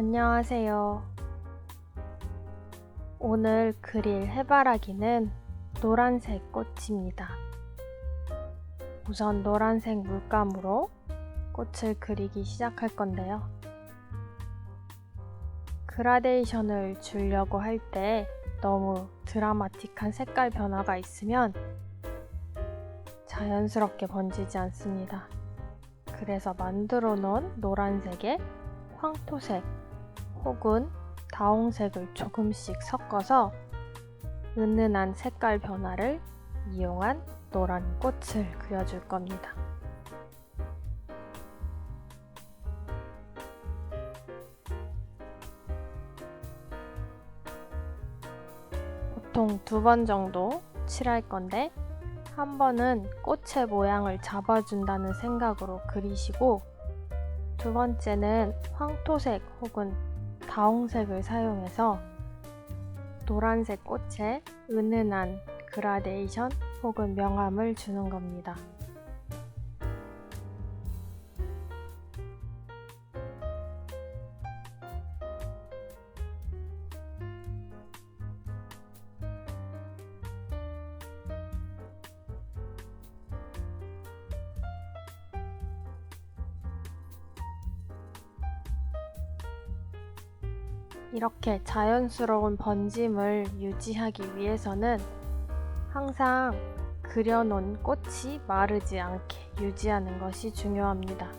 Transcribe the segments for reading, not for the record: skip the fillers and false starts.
안녕하세요. 오늘 그릴 해바라기는 노란색 꽃입니다. 우선 노란색 물감으로 꽃을 그리기 시작할 건데요. 그라데이션을 주려고 할 때 너무 드라마틱한 색깔 변화가 있으면 자연스럽게 번지지 않습니다. 그래서 만들어 놓은 노란색에 황토색 혹은 다홍색을 조금씩 섞어서 은은한 색깔 변화를 이용한 노란 꽃을 그려줄 겁니다. 보통 2번 정도 칠할 건데 한 번은 꽃의 모양을 잡아준다는 생각으로 그리시고 두 번째는 황토색 혹은 다홍색을 사용해서 노란색 꽃에 은은한 그라데이션 혹은 명암을 주는 겁니다. 이렇게 자연스러운 번짐을 유지하기 위해서는 항상 그려놓은 꽃이 마르지 않게 유지하는 것이 중요합니다.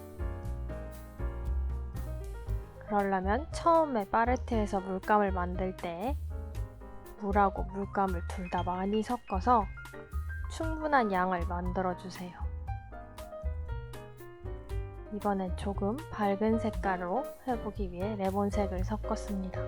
그러려면 처음에 팔레트에서 물감을 만들 때 물하고 물감을 둘 다 많이 섞어서 충분한 양을 만들어 주세요. 이번엔 조금 밝은 색깔로 해보기 위해 레몬색을 섞었습니다.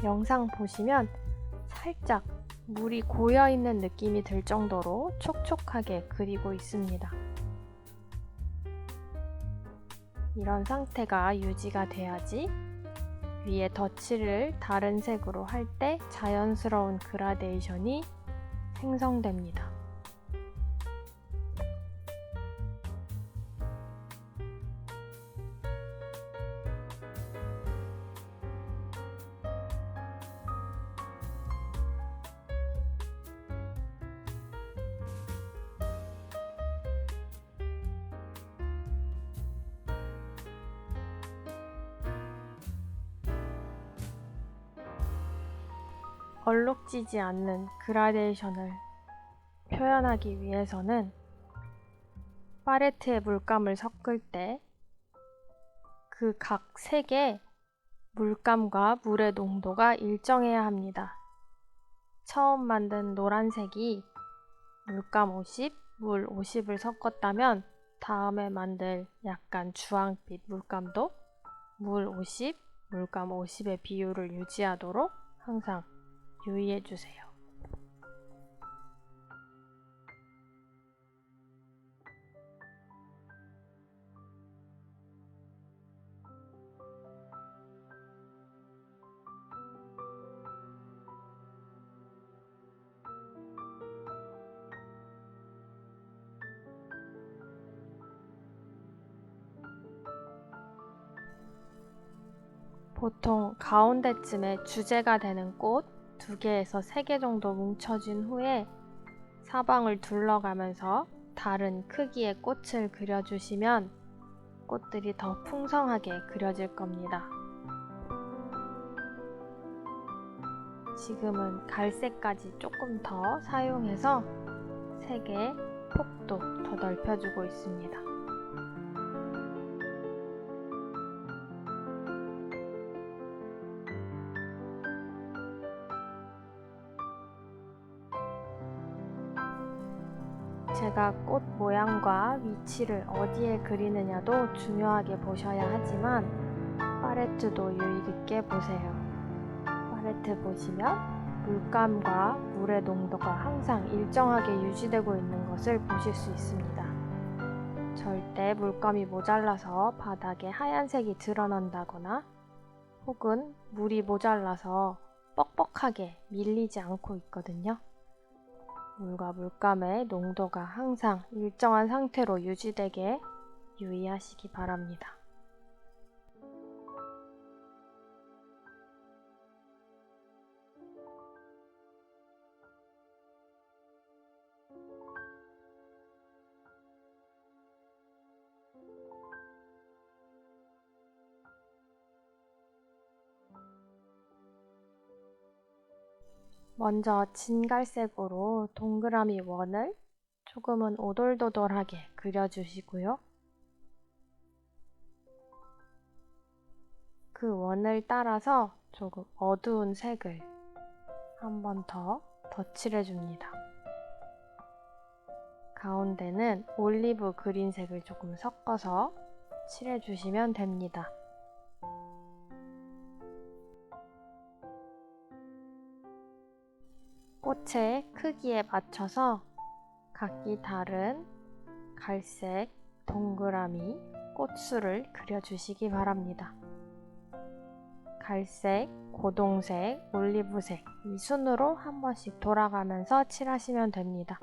영상 보시면 살짝 물이 고여있는 느낌이 들 정도로 촉촉하게 그리고 있습니다. 이런 상태가 유지가 돼야지 위에 덧칠을 다른 색으로 할 때 자연스러운 그라데이션이 생성됩니다. 얼룩지지 않는 그라데이션을 표현하기 위해서는 팔레트에 물감을 섞을 때 그 각 색의 물감과 물의 농도가 일정해야 합니다. 처음 만든 노란색이 물감 50, 물 50을 섞었다면 다음에 만들 약간 주황빛 물감도 물 50, 물감 50의 비율을 유지하도록 항상 유의해주세요. 보통 가운데쯤에 주제가 되는 꽃 2개에서 3개 정도 뭉쳐진 후에 사방을 둘러가면서 다른 크기의 꽃을 그려주시면 꽃들이 더 풍성하게 그려질 겁니다. 지금은 갈색까지 조금 더 사용해서 색의 폭도 더 넓혀주고 있습니다. 제가 꽃 모양과 위치를 어디에 그리느냐도 중요하게 보셔야 하지만 팔레트도 유의 깊게 보세요. 팔레트 보시면 물감과 물의 농도가 항상 일정하게 유지되고 있는 것을 보실 수 있습니다. 절대 물감이 모자라서 바닥에 하얀색이 드러난다거나 혹은 물이 모자라서 뻑뻑하게 밀리지 않고 있거든요. 물과 물감의 농도가 항상 일정한 상태로 유지되게 유의하시기 바랍니다. 먼저 진갈색으로 동그라미 원을 조금은 오돌도돌하게 그려주시고요. 그 원을 따라서 조금 어두운 색을 한 번 더 덧칠해줍니다. 가운데는 올리브 그린색을 조금 섞어서 칠해주시면 됩니다. 꽃의 크기에 맞춰서 각기 다른 갈색, 동그라미, 꽃수를 그려주시기 바랍니다. 갈색, 고동색, 올리브색 이 순으로 한 번씩 돌아가면서 칠하시면 됩니다.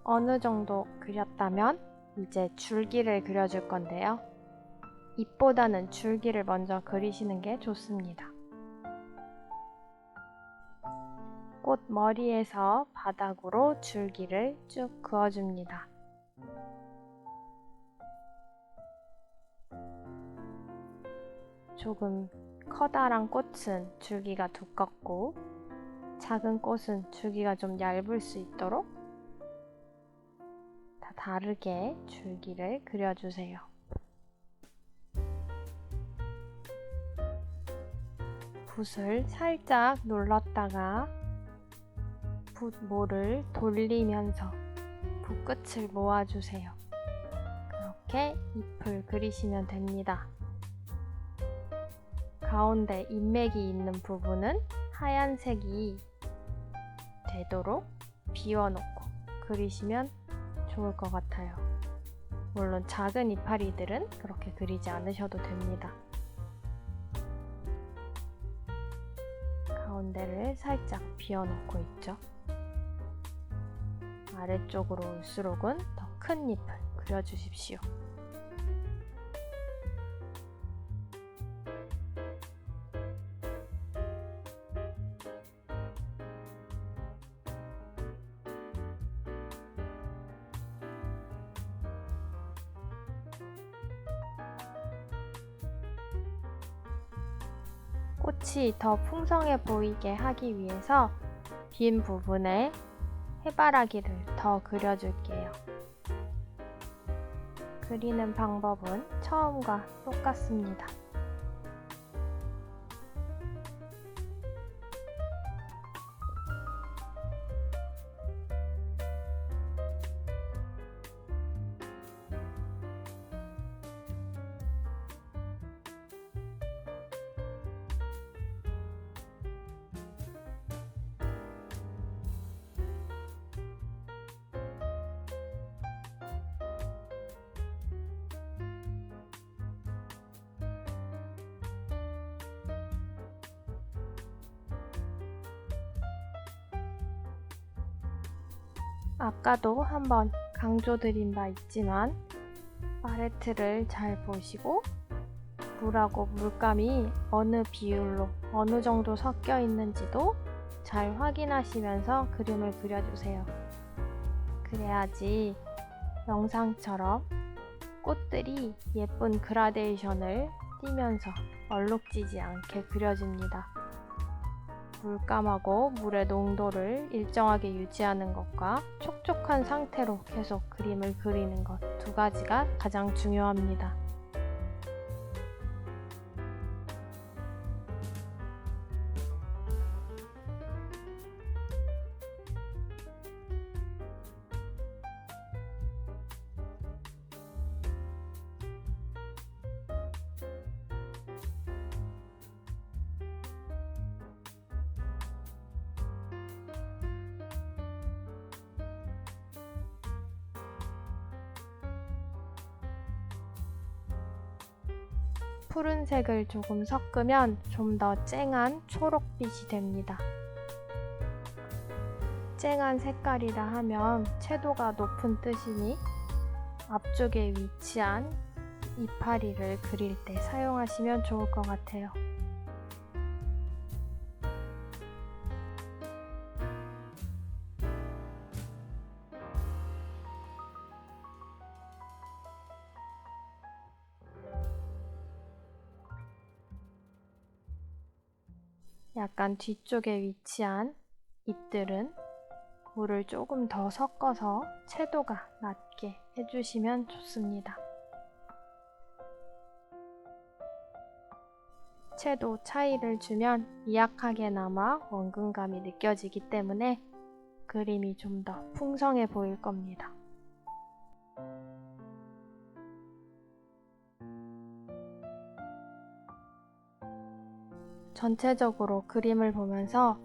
어느 정도 그렸다면 이제 줄기를 그려줄 건데요. 잎보다는 줄기를 먼저 그리시는 게 좋습니다. 꽃 머리에서 바닥으로 줄기를 쭉 그어줍니다. 조금 커다란 꽃은 줄기가 두껍고 작은 꽃은 줄기가 좀 얇을 수 있도록 다 다르게 줄기를 그려주세요. 붓을 살짝 눌렀다가 붓모를 돌리면서 붓끝을 모아주세요. 그렇게 잎을 그리시면 됩니다. 가운데 잎맥이 있는 부분은 하얀색이 되도록 비워놓고 그리시면 좋을 것 같아요. 물론 작은 이파리들은 그렇게 그리지 않으셔도 됩니다. 가운데를 살짝 비워놓고 있죠. 아래쪽으로 올수록은 더 큰 잎을 그려주십시오. 꽃이 더 풍성해 보이게 하기 위해서 빈 부분에 해바라기를 더 그려줄게요. 그리는 방법은 처음과 똑같습니다. 아까도 한번 강조드린 바 있지만 팔레트를 잘 보시고 물하고 물감이 어느 비율로 어느 정도 섞여 있는지도 잘 확인하시면서 그림을 그려주세요. 그래야지 영상처럼 꽃들이 예쁜 그라데이션을 띠면서 얼룩지지 않게 그려집니다. 물감하고 물의 농도를 일정하게 유지하는 것과 촉촉한 상태로 계속 그림을 그리는 것 두 가지가 가장 중요합니다. 푸른색을 조금 섞으면 좀 더 쨍한 초록빛이 됩니다. 쨍한 색깔이라 하면 채도가 높은 뜻이니 앞쪽에 위치한 이파리를 그릴 때 사용하시면 좋을 것 같아요. 약간 뒤쪽에 위치한 잎들은 물을 조금 더 섞어서 채도가 낮게 해주시면 좋습니다. 채도 차이를 주면 미약하게나마 원근감이 느껴지기 때문에 그림이 좀 더 풍성해 보일 겁니다. 전체적으로 그림을 보면서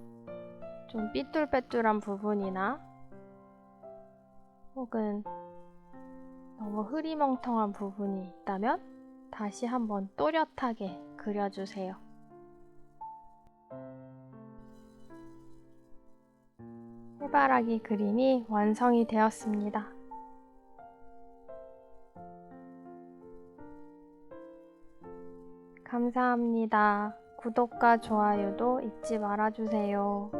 좀 삐뚤빼뚤한 부분이나 혹은 너무 흐리멍텅한 부분이 있다면 다시 한번 또렷하게 그려주세요. 해바라기 그림이 완성이 되었습니다. 감사합니다. 구독과 좋아요도 잊지 말아주세요.